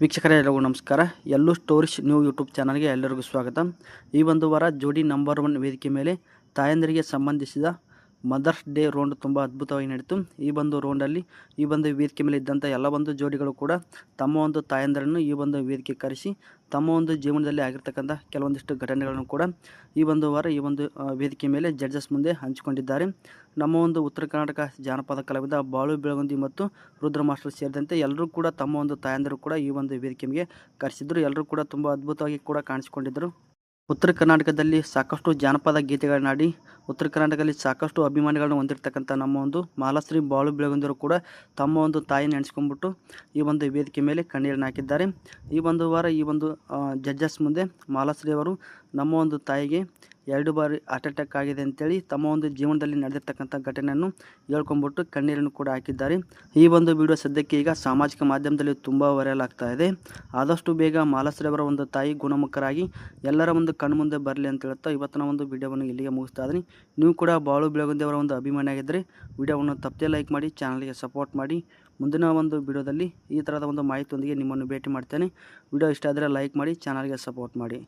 ವೀಕ್ಷಕರೇ ಎಲ್ಲರಿಗೂ ನಮಸ್ಕಾರ. ಎಲ್ಲೂ ಸ್ಟೋರೀಸ್ ನ್ಯೂ ಯೂಟ್ಯೂಬ್ ಚಾನಲ್ಗೆ ಎಲ್ಲರಿಗೂ ಸ್ವಾಗತ. ಈ ಒಂದು ವಾರ ಜೋಡಿ ನಂಬರ್ 1 ವೇದಿಕೆ ಮೇಲೆ ತಾಯಂದಿರಿಗೆ ಸಂಬಂಧಿಸಿದ ಮದರ್ಸ್ ಡೇ ರೌಂಡ್ ತುಂಬ ಅದ್ಭುತವಾಗಿ ನಡೀತು. ಈ ಒಂದು ರೌಂಡಲ್ಲಿ ಈ ಒಂದು ವೇದಿಕೆ ಮೇಲೆ ಇದ್ದಂಥ ಎಲ್ಲ ಒಂದು ಜೋಡಿಗಳು ಕೂಡ ತಮ್ಮ ಒಂದು ತಾಯಂದಿರನ್ನು ಈ ಒಂದು ವೇದಿಕೆ ಕರೆಸಿ ತಮ್ಮ ಒಂದು ಜೀವನದಲ್ಲಿ ಆಗಿರ್ತಕ್ಕಂಥ ಕೆಲವೊಂದಿಷ್ಟು ಘಟನೆಗಳನ್ನು ಕೂಡ ಈ ಒಂದು ವಾರ ಈ ಒಂದು ವೇದಿಕೆ ಮೇಲೆ ಜಡ್ಜಸ್ ಮುಂದೆ ಹಂಚಿಕೊಂಡಿದ್ದಾರೆ. ನಮ್ಮ ಒಂದು ಉತ್ತರ ಕರ್ನಾಟಕ ಜಾನಪದ ಕಲಾವಿದ ಬಾಳು ಬೆಳಗುಂದಿ ಮತ್ತು ರುದ್ರ ಮಾಸ್ಟರ್ ಸೇರಿದಂತೆ ಎಲ್ಲರೂ ಕೂಡ ತಮ್ಮ ಒಂದು ತಾಯಂದಿರು ಕೂಡ ಈ ಒಂದು ವೇದಿಕೆಗೆ ಕರೆಸಿದ್ರು. ಎಲ್ಲರೂ ಕೂಡ ತುಂಬ ಅದ್ಭುತವಾಗಿ ಕೂಡ ಕಾಣಿಸಿಕೊಂಡಿದ್ದರು. ಉತ್ತರ ಕರ್ನಾಟಕದಲ್ಲಿ ಸಾಕಷ್ಟು ಜಾನಪದ ಗೀತೆಗಳನ್ನಾಡಿ ಉತ್ತರ ಕರ್ನಾಟಕದಲ್ಲಿ ಸಾಕಷ್ಟು ಅಭಿಮಾನಿಗಳನ್ನು ಹೊಂದಿರತಕ್ಕಂಥ ನಮ್ಮ ಒಂದು ಮಾಲಾಶ್ರೀ ಬಾಳು ಬೆಳಗುಂದಿರು ಕೂಡ ತಮ್ಮ ಒಂದು ತಾಯಿ ನೆನೆಸ್ಕೊಂಡ್ಬಿಟ್ಟು ಈ ಒಂದು ವೇದಿಕೆ ಮೇಲೆ ಕಣ್ಣೀರನ್ನು ಹಾಕಿದ್ದಾರೆ. ಈ ಒಂದು ವಾರ ಈ ಒಂದು ಜಡ್ಜಸ್ ಮುಂದೆ ಮಾಲಾಶ್ರೀ ಅವರು ನಮ್ಮ ಒಂದು ತಾಯಿಗೆ 2 ಬಾರಿ ಹಾರ್ಟ್ ಅಟ್ಯಾಕ್ ಆಗಿದೆ ಅಂತೇಳಿ ತಮ್ಮ ಒಂದು ಜೀವನದಲ್ಲಿ ನಡೆದಿರ್ತಕ್ಕಂಥ ಘಟನೆಯನ್ನು ಹೇಳ್ಕೊಂಡ್ಬಿಟ್ಟು ಕಣ್ಣೀರನ್ನು ಕೂಡ ಹಾಕಿದ್ದಾರೆ. ಈ ಒಂದು ವಿಡಿಯೋ ಸದ್ಯಕ್ಕೆ ಈಗ ಸಾಮಾಜಿಕ ಮಾಧ್ಯಮದಲ್ಲಿ ತುಂಬ ವೈರಲ್ ಆಗ್ತಾ ಇದೆ. ಆದಷ್ಟು ಬೇಗ ಮಾಲಾಶ್ರೀ ಅವರ ಒಂದು ತಾಯಿ ಗುಣಮುಖರಾಗಿ ಎಲ್ಲರ ಒಂದು ಕಣ್ಣು ಮುಂದೆ ಬರಲಿ ಅಂತ ಹೇಳ್ತಾ ಇವತ್ತಿನ ಒಂದು ವಿಡಿಯೋವನ್ನು ಇಲ್ಲಿಗೆ ಮುಗಿಸ್ತಾ ಇದ್ದೀನಿ. ನೀವು ಕೂಡ ಬಾಳು ಬೆಳಗುಂದಿ ಅವರ ಒಂದು ಅಭಿಮಾನಿಯಾಗಿದ್ದರೆ ವಿಡಿಯೋವನ್ನು ತಪ್ಪದೇ ಲೈಕ್ ಮಾಡಿ, ಚಾನಲ್ಗೆ ಸಪೋರ್ಟ್ ಮಾಡಿ. ಮುಂದಿನ ಒಂದು ವಿಡಿಯೋದಲ್ಲಿ ಈ ಥರದ ಒಂದು ಮಾಹಿತಿಯೊಂದಿಗೆ ನಿಮ್ಮನ್ನು ಭೇಟಿ ಮಾಡ್ತೇನೆ. ವಿಡಿಯೋ ಇಷ್ಟ ಆದರೆ ಲೈಕ್ ಮಾಡಿ, ಚಾನಲ್ಗೆ ಸಪೋರ್ಟ್ ಮಾಡಿ.